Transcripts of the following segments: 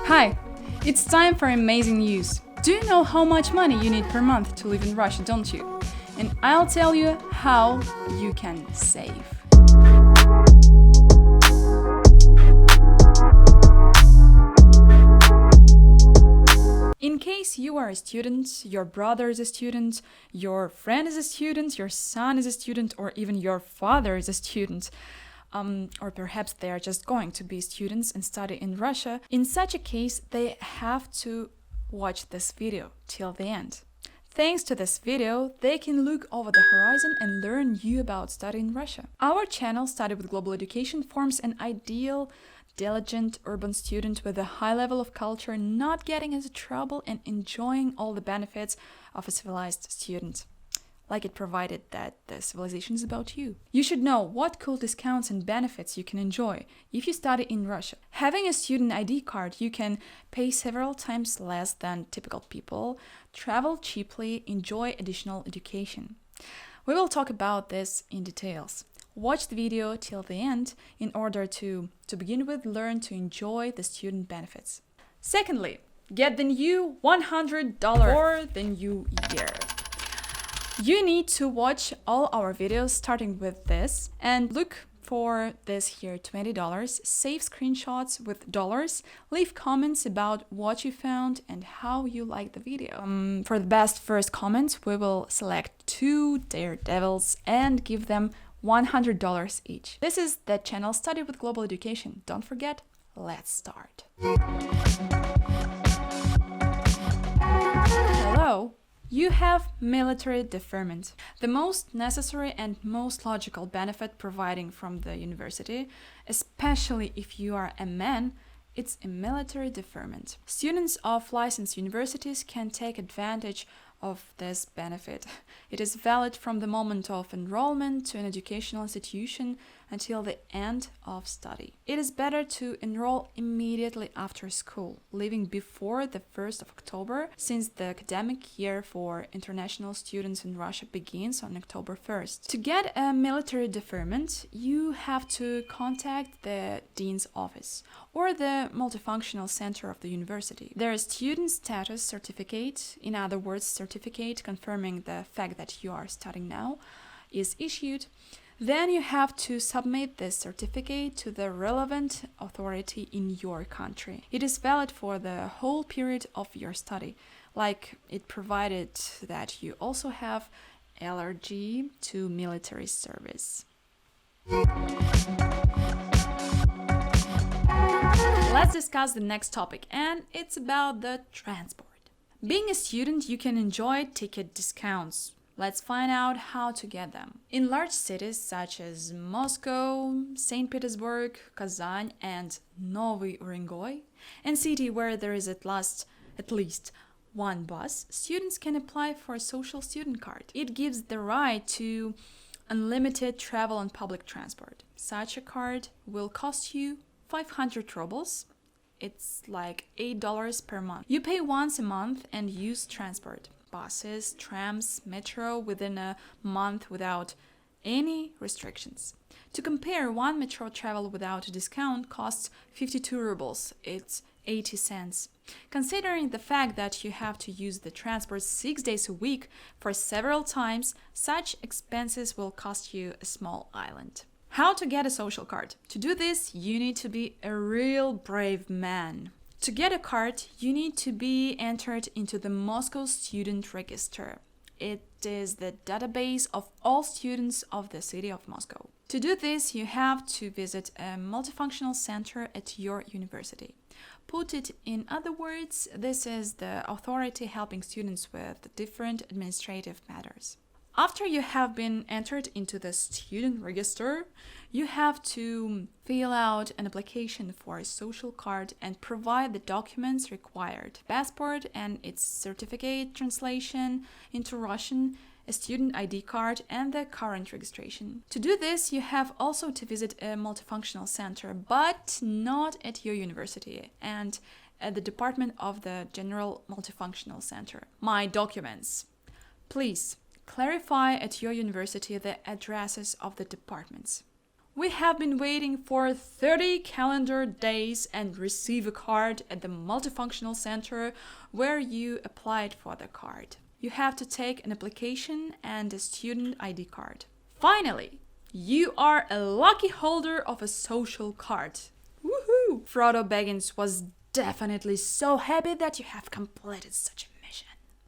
Hi, it's time for amazing news. Do you know how much money you need per month to live in Russia, don't you? And I'll tell you how you can save. In case you are a student, your brother is a student, your friend is a student, your son is a student, or even your father is a student, or perhaps they are just going to be students and study in Russia, in such a case, they have to watch this video till the end. Thanks to this video, they can look over the horizon and learn new about studying in Russia. Our channel, Study with Global Education, forms an ideal, diligent urban student with a high level of culture, not getting into trouble and enjoying all the benefits of a civilized student. Like it provided that the civilization is about you. You should know what cool discounts and benefits you can enjoy if you study in Russia. Having a student ID card, you can pay several times less than typical people, travel cheaply, enjoy additional education. We will talk about this in details. Watch the video till the end in order to begin with, learn to enjoy the student benefits. Secondly, get the new $100 for the new year. You need to watch all our videos starting with this and look for this here $20, save screenshots with dollars, leave comments about what you found and how you like the video. For the best first comments, we will select 2 daredevils and give them $100 each. This is the channel Study with Global Education. Don't forget, let's start. Hello. You have military deferment, the most necessary and most logical benefit providing from the university, especially if you are a man. It's a military deferment. Students of licensed universities can take advantage of this benefit. It is valid from the moment of enrollment to an educational institution until the end of study. It is better to enroll immediately after school, leaving before the 1st of October, since the academic year for international students in Russia begins on October 1st. To get a military deferment, you have to contact the dean's office or the multifunctional center of the university. Their student status certificate, in other words, certificate confirming the fact that you are studying now, is issued. Then you have to submit this certificate to the relevant authority in your country. It is valid for the whole period of your study, like it provided that you also have allergy to military service. Let's discuss the next topic, and it's about the transport. Being a student, you can enjoy ticket discounts. Let's find out how to get them. In large cities such as Moscow, St. Petersburg, Kazan, and Novy Urengoy, and city where there is at least one bus, students can apply for a social student card. It gives the right to unlimited travel on public transport. Such a card will cost you 500 rubles. It's like $8 per month. You pay once a month and use transport. Buses, trams, metro within a month without any restrictions. To compare, one metro travel without a discount costs 52 rubles. It's 80 cents. Considering the fact that you have to use the transport 6 days a week for several times, such expenses will cost you a small island. How to get a social card? To do this, you need to be a real brave man. To get a card, you need to be entered into the Moscow Student Register. It is the database of all students of the city of Moscow. To do this, you have to visit a multifunctional center at your university. Put it in other words, this is the authority helping students with different administrative matters. After you have been entered into the student register, you have to fill out an application for a social card and provide the documents required: passport and its certificate, translation into Russian, a student ID card, and the current registration. To do this, you have also to visit a multifunctional center, but not at your university, and at the department of the General Multifunctional Center. My documents. Please clarify at your university the addresses of the departments. We have been waiting for 30 calendar days and receive a card at the multifunctional center where you applied for the card. You have to take an application and a student ID card. Finally, you are a lucky holder of a social card. Woohoo! Frodo Baggins was definitely so happy that you have completed such a mission.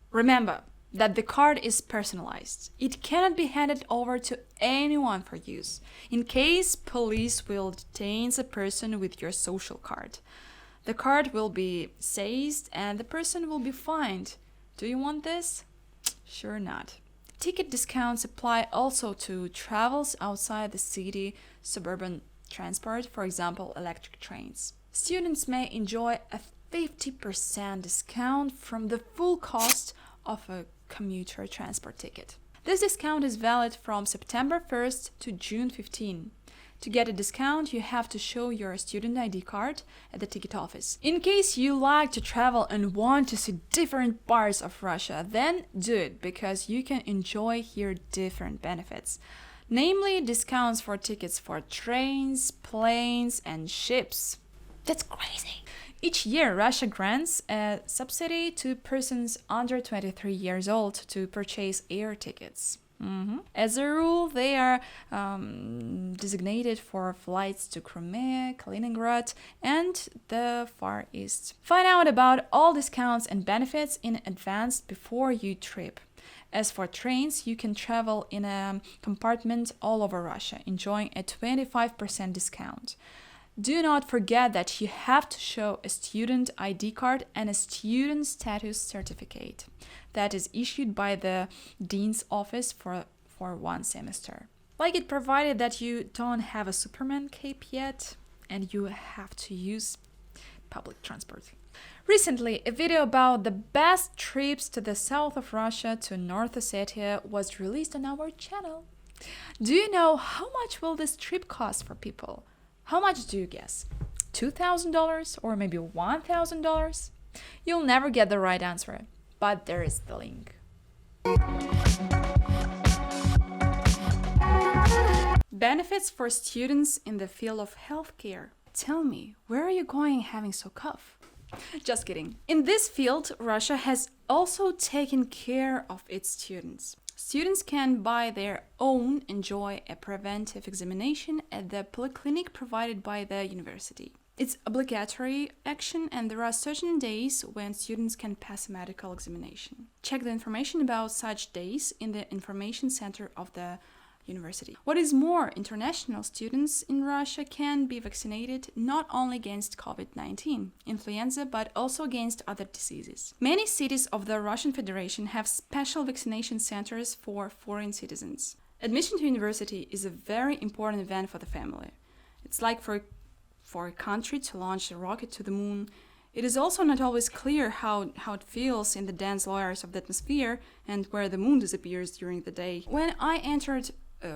Remember that the card is personalized. It cannot be handed over to anyone for use, in case police will detain a person with your social card. The card will be seized and the person will be fined. Do you want this? Sure not. Ticket discounts apply also to travels outside the city, suburban transport, for example, electric trains. Students may enjoy a 50% discount from the full cost of a commuter transport ticket. This discount is valid from September 1st to June 15. To get a discount, you have to show your student ID card at the ticket office. In case you like to travel and want to see different parts of Russia, then do it, because you can enjoy here different benefits. Namely, discounts for tickets for trains, planes, and ships. That's crazy! Each year, Russia grants a subsidy to persons under 23 years old to purchase air tickets. As a rule, they are designated for flights to Crimea, Kaliningrad, and the Far East. Find out about all discounts and benefits in advance before you trip. As for trains, you can travel in a compartment all over Russia, enjoying a 25% discount. Do not forget that you have to show a student ID card and a student status certificate that is issued by the dean's office for 1 semester. Like it, provided that you don't have a Superman cape yet and you have to use public transport. Recently, a video about the best trips to the south of Russia to North Ossetia was released on our channel. Do you know how much will this trip cost for people? How much do you guess? $2,000 or maybe $1,000? You'll never get the right answer, but there is the link. Benefits for students in the field of healthcare. Tell me, where are you going having so cough? Just kidding. In this field, Russia has also taken care of its students. Students can, by their own, enjoy a preventive examination at the polyclinic provided by the university. It's obligatory action, and there are certain days when students can pass a medical examination. Check the information about such days in the information center of the university. What is more, international students in Russia can be vaccinated not only against COVID-19, influenza, but also against other diseases. Many cities of the Russian Federation have special vaccination centers for foreign citizens. Admission to university is a very important event for the family. It's like for a country to launch a rocket to the moon. It is also not always clear how it feels in the dense layers of the atmosphere and where the moon disappears during the day. When I entered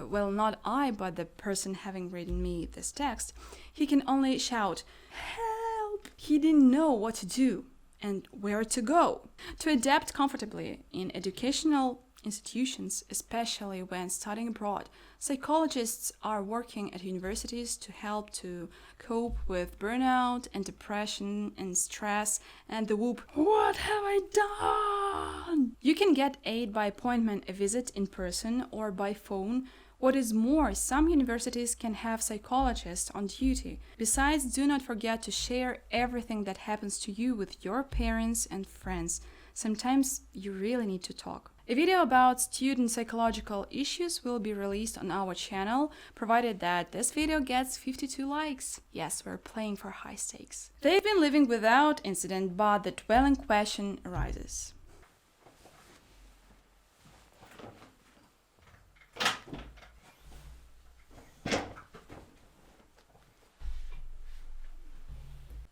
well, not I, but the person having written me this text, he can only shout, "Help!" He didn't know what to do and where to go. To adapt comfortably in educational institutions, especially when studying abroad, psychologists are working at universities to help to cope with burnout and depression and stress and the whoop, "What have I done?" You can get aid by appointment, a visit in person or by phone. What is more, some universities can have psychologists on duty. Besides, do not forget to share everything that happens to you with your parents and friends. Sometimes you really need to talk. A video about student psychological issues will be released on our channel, provided that this video gets 52 likes. Yes, we're playing for high stakes. They've been living without incident, but the dwelling question arises.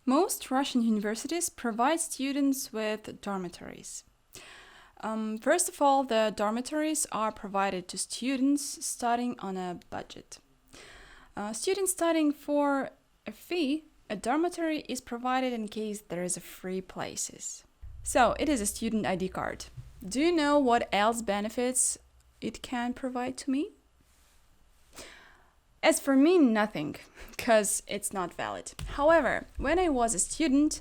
Most Russian universities provide students with dormitories. First of all, the dormitories are provided to students studying on a budget. Students studying for a fee, a dormitory is provided in case there is a free places. So, it is a student ID card. Do you know what else benefits it can provide to me? As for me, nothing, because it's not valid. However, when I was a student,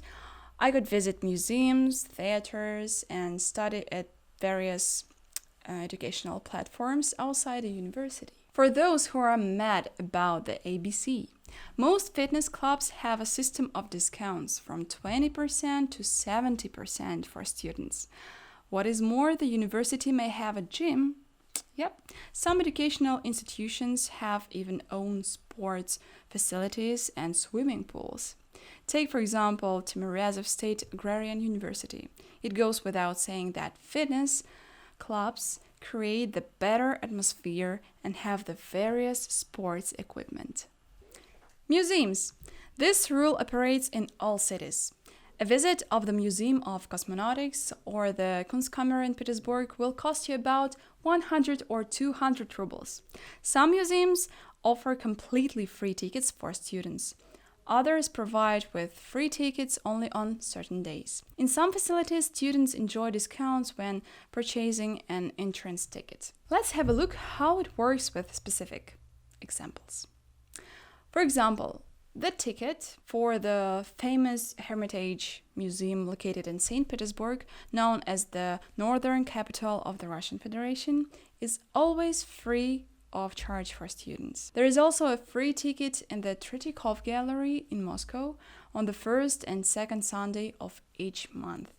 I could visit museums, theaters, and study at various educational platforms outside the university. For those who are mad about the ABC, most fitness clubs have a system of discounts from 20% to 70% for students. What is more, the university may have a gym. Yep, some educational institutions have even own sports facilities and swimming pools. Take, for example, Timirazov State Agrarian University. It goes without saying that fitness clubs create the better atmosphere and have the various sports equipment. Museums. This rule operates in all cities. A visit of the Museum of Cosmonautics or the Kunstkammer in Petersburg will cost you about 100 or 200 rubles. Some museums offer completely free tickets for students. Others provide with free tickets only on certain days. In some facilities, students enjoy discounts when purchasing an entrance ticket. Let's have a look how it works with specific examples. For example, the ticket for the famous Hermitage Museum located in St. Petersburg, known as the northern capital of the Russian Federation, is always free of charge for students. There is also a free ticket in the Tretyakov Gallery in Moscow on the first and second Sunday of each month.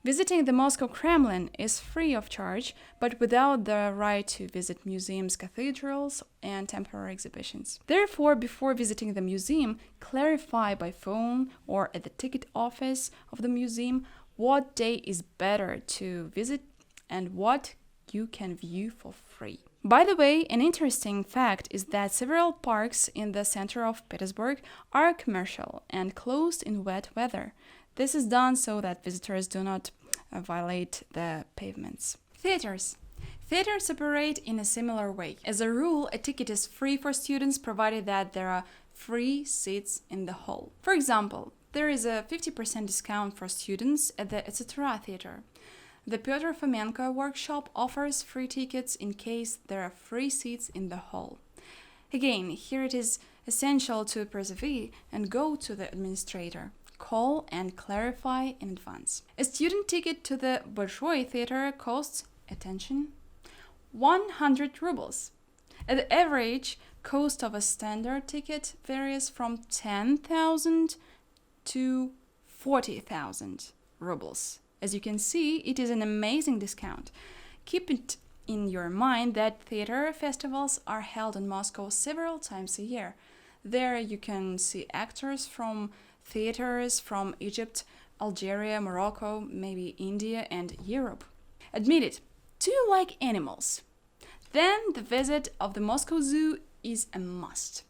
Visiting the Moscow Kremlin is free of charge, but without the right to visit museums, cathedrals, and temporary exhibitions. Therefore, before visiting the museum, clarify by phone or at the ticket office of the museum what day is better to visit and what you can view for free. By the way, an interesting fact is that several parks in the center of Petersburg are commercial and closed in wet weather. This is done so that visitors do not violate the pavements. Theaters. Theaters operate in a similar way. As a rule, a ticket is free for students provided that there are free seats in the hall. For example, there is a 50% discount for students at the Etc. Theater. The Pyotr Fomenko workshop offers free tickets in case there are free seats in the hall. Again, here it is essential to persevere and go to the administrator. Call and clarify in advance. A student ticket to the Bolshoi Theater costs, attention, 100 rubles. At the average cost of a standard ticket varies from 10,000 to 40,000 rubles. As you can see, it is an amazing discount. Keep it in your mind that theater festivals are held in Moscow several times a year. There you can see actors from theaters from Egypt, Algeria, Morocco, maybe India and Europe. Admit it, do you like animals? Then the visit of the Moscow Zoo is a must.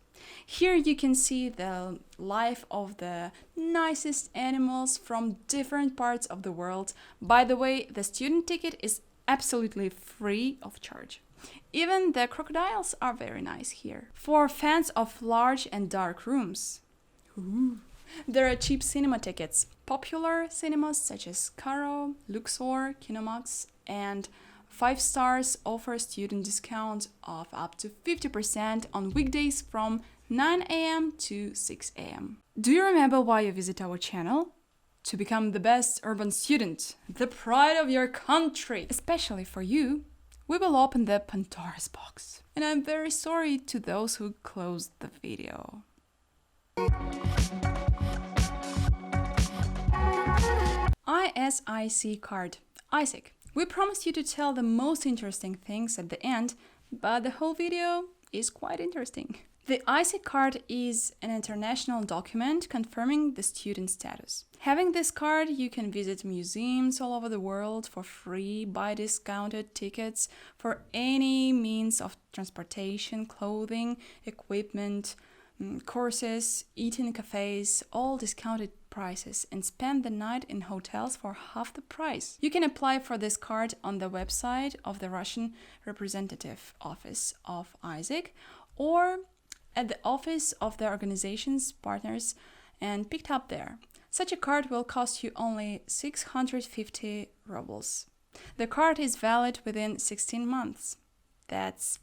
Here you can see the life of the nicest animals from different parts of the world. By the way, the student ticket is absolutely free of charge. Even the crocodiles are very nice here. For fans of large and dark rooms, there are cheap cinema tickets. Popular cinemas such as Caro, Luxor, Kinomax, and 5 Stars offer student discounts of up to 50% on weekdays from 9 a.m. to 6 a.m. Do you remember why you visit our channel? To become the best urban student, the pride of your country. Especially for you, we will open the Pandora's box. And I'm very sorry to those who closed the video. ISIC Card. ISIC. We promised you to tell the most interesting things at the end, but the whole video is quite interesting. The ISIC Card is an international document confirming the student status. Having this card, you can visit museums all over the world for free, buy discounted tickets for any means of transportation, clothing, equipment, courses, eat in cafes, all discounted prices, and spend the night in hotels for half the price. You can apply for this card on the website of the Russian representative office of ISIC or at the office of the organization's partners and picked up there. Such a card will cost you only 650 rubles. The card is valid within 16 months. That's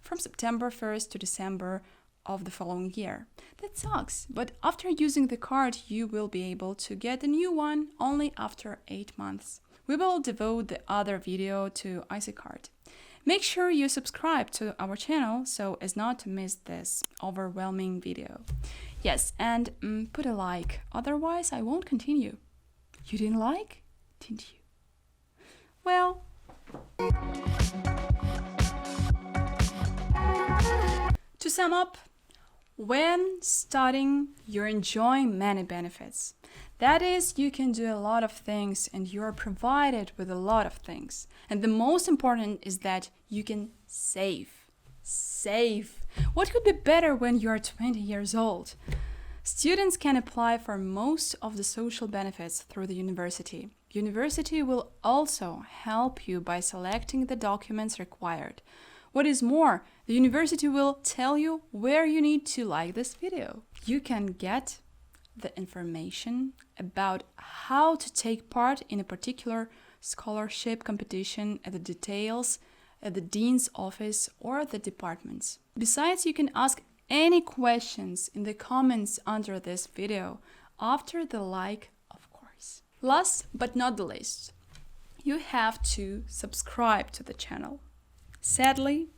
from September 1st to December of the following year. That sucks, but after using the card, you will be able to get a new one only after 8 months. We will devote the other video to ISIC Card. Make sure you subscribe to our channel so as not to miss this overwhelming video. Yes, and put a like, otherwise I won't continue. You didn't like? Didn't you? Well, to sum up, when studying, you're enjoying many benefits. That is, you can do a lot of things and you are provided with a lot of things. And the most important is that you can save. Save. What could be better when you are 20 years old? Students can apply for most of the social benefits through the university. University will also help you by selecting the documents required. What is more, the university will tell you where you need to like this video. You can get the information about how to take part in a particular scholarship competition at the details at the dean's office or the departments. Besides, you can ask any questions in the comments under this video after the like, of course. Last but not the least, you have to subscribe to the channel. Sadly,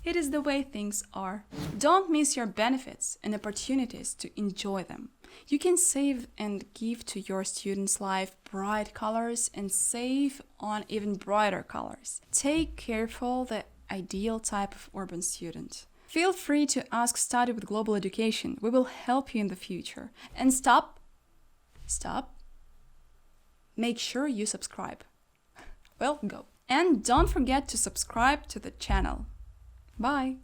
it is the way things are. Don't miss your benefits and opportunities to enjoy them. You can save and give to your student's life bright colors and save on even brighter colors. Take careful the ideal type of urban student. Feel free to ask Study with Global Education. We will help you in the future. And stop. Make sure you subscribe. Well, go. And don't forget to subscribe to the channel. Bye.